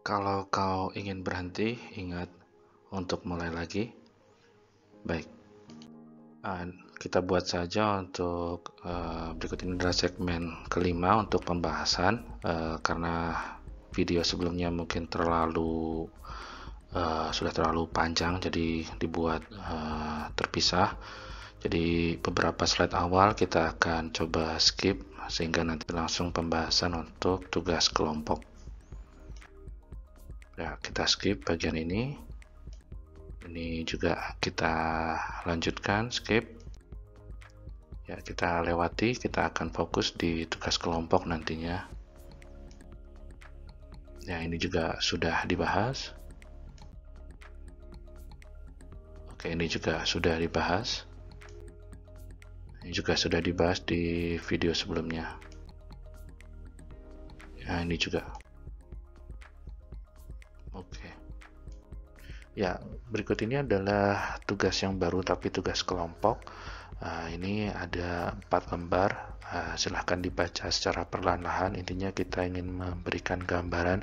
Kalau kau ingin berhenti, ingat untuk mulai lagi. Baik, ah, kita buat saja untuk berikut ini adalah segmen kelima untuk pembahasan, karena video sebelumnya mungkin sudah terlalu panjang, jadi dibuat terpisah. Jadi beberapa slide awal kita akan coba skip sehingga nanti langsung pembahasan untuk tugas kelompok. Ya, kita skip bagian ini. Ini juga kita lanjutkan, skip. Ya, kita lewati, kita akan fokus di tugas kelompok nantinya. Ya, ini juga sudah dibahas. Oke, ini juga sudah dibahas. Ini juga sudah dibahas di video sebelumnya. Ya, ini juga. Oke. Ya, berikut ini adalah tugas yang baru tapi tugas kelompok. Ini ada 4 lembar. Silahkan dibaca secara perlahan-lahan. Intinya kita ingin memberikan gambaran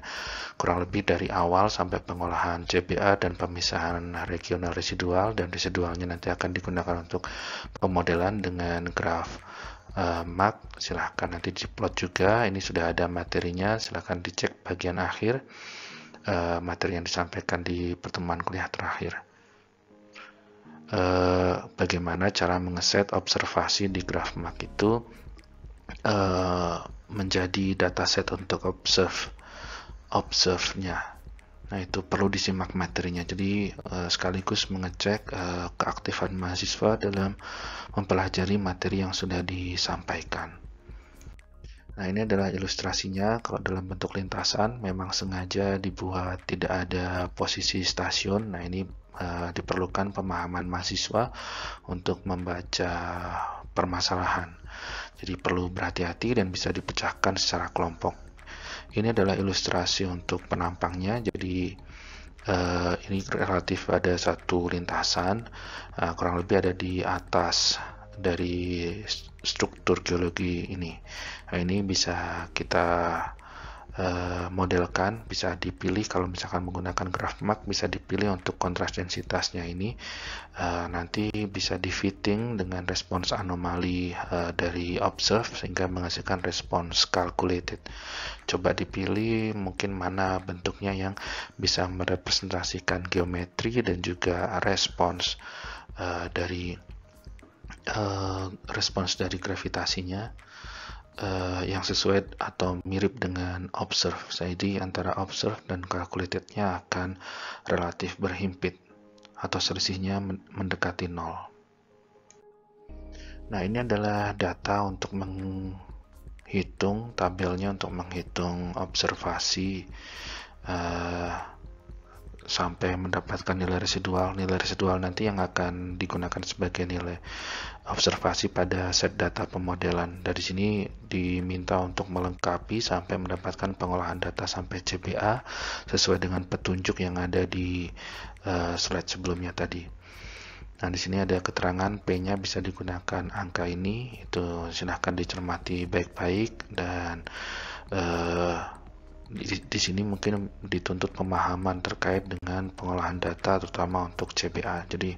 kurang lebih dari awal sampai pengolahan CBA dan pemisahan regional residual, dan residualnya nanti akan digunakan untuk pemodelan dengan graf mark. Silahkan nanti diplot juga. Ini sudah ada materinya, silahkan dicek bagian akhir materi yang disampaikan di pertemuan kuliah terakhir. Bagaimana cara mengeset observasi di graf mark itu menjadi dataset untuk observe-nya. Nah, itu perlu disimak materinya. Jadi sekaligus mengecek keaktifan mahasiswa dalam mempelajari materi yang sudah disampaikan. Nah, ini adalah ilustrasinya. Kalau dalam bentuk lintasan memang sengaja dibuat tidak ada posisi stasiun. Nah, ini diperlukan pemahaman mahasiswa untuk membaca permasalahan. Jadi perlu berhati-hati dan bisa dipecahkan secara kelompok. Ini adalah ilustrasi untuk penampangnya. Jadi ini relatif ada satu lintasan, kurang lebih ada di atas dari struktur geologi ini. Nah, ini bisa kita modelkan, bisa dipilih kalau misalkan menggunakan graf mark, bisa dipilih untuk kontras densitasnya ini nanti bisa di fitting dengan respons anomali dari observe sehingga menghasilkan respons calculated. Coba dipilih mungkin mana bentuknya yang bisa merepresentasikan geometri dan juga respons dari gravitasinya yang sesuai atau mirip dengan observe. Jadi antara observe dan calculatednya akan relatif berhimpit atau selisihnya mendekati 0. Nah, ini adalah data untuk menghitung tabelnya untuk menghitung observasi sampai mendapatkan nilai residual. Nilai residual nanti yang akan digunakan sebagai nilai observasi pada set data pemodelan. Dari sini diminta untuk melengkapi sampai mendapatkan pengolahan data sampai CBA sesuai dengan petunjuk yang ada di slide sebelumnya tadi. Nah, di sini ada keterangan P-nya bisa digunakan angka ini, itu silahkan dicermati baik-baik, dan di sini mungkin dituntut pemahaman terkait dengan pengolahan data terutama untuk CBA. Jadi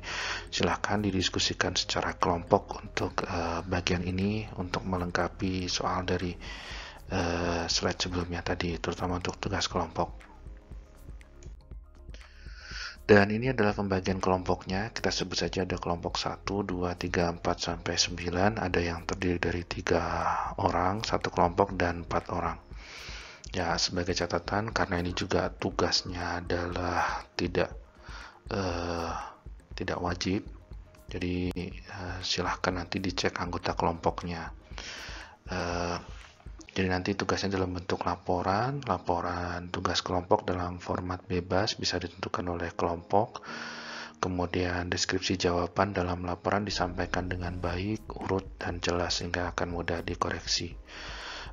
silahkan didiskusikan secara kelompok untuk bagian ini untuk melengkapi soal dari slide sebelumnya tadi, terutama untuk tugas kelompok. Dan ini adalah pembagian kelompoknya. Kita sebut saja ada kelompok 1, 2, 3, 4, sampai 9. Ada yang terdiri dari 3 orang, satu kelompok, dan 4 orang. Ya, sebagai catatan, karena ini juga tugasnya adalah tidak wajib, jadi silahkan nanti dicek anggota kelompoknya. Jadi nanti tugasnya dalam bentuk laporan tugas kelompok dalam format bebas, bisa ditentukan oleh kelompok. Kemudian deskripsi jawaban dalam laporan disampaikan dengan baik, urut, dan jelas sehingga akan mudah dikoreksi.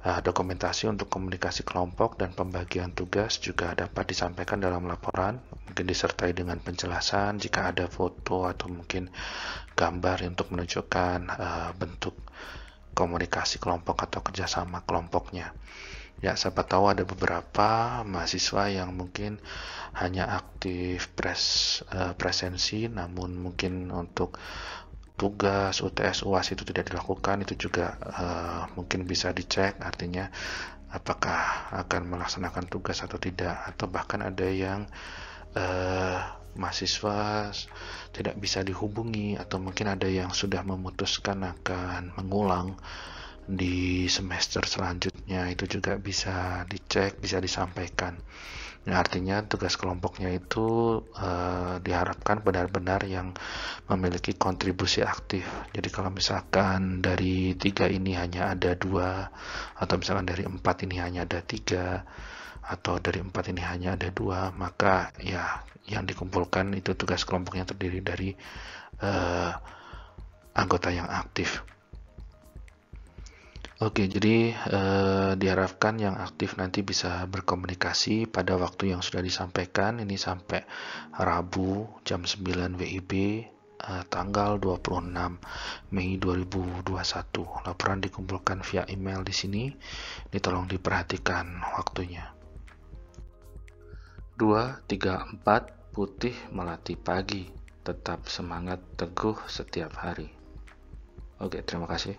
Dokumentasi untuk komunikasi kelompok dan pembagian tugas juga dapat disampaikan dalam laporan, mungkin disertai dengan penjelasan jika ada foto atau mungkin gambar untuk menunjukkan bentuk komunikasi kelompok atau kerjasama kelompoknya. Ya, siapa tahu ada beberapa mahasiswa yang mungkin hanya aktif presensi, namun mungkin untuk tugas UTS UAS itu tidak dilakukan. Itu juga mungkin bisa dicek, artinya apakah akan melaksanakan tugas atau tidak, atau bahkan ada yang mahasiswa tidak bisa dihubungi, atau mungkin ada yang sudah memutuskan akan mengulang di semester selanjutnya. Itu juga bisa dicek, bisa disampaikan. Nah, artinya tugas kelompoknya itu diharapkan benar-benar yang memiliki kontribusi aktif. Jadi kalau misalkan dari 3 ini hanya ada 2, atau misalkan dari 4 ini hanya ada 3, atau dari 4 ini hanya ada 2, maka ya yang dikumpulkan itu tugas kelompoknya terdiri dari anggota yang aktif. Oke, jadi diharapkan yang aktif nanti bisa berkomunikasi pada waktu yang sudah disampaikan. Ini sampai Rabu jam 9 WIB tanggal 26 Mei 2021. Laporan dikumpulkan via email di sini. Ini tolong diperhatikan waktunya. 2, 3, 4 Putih melati pagi. Tetap semangat, teguh setiap hari. Oke, terima kasih.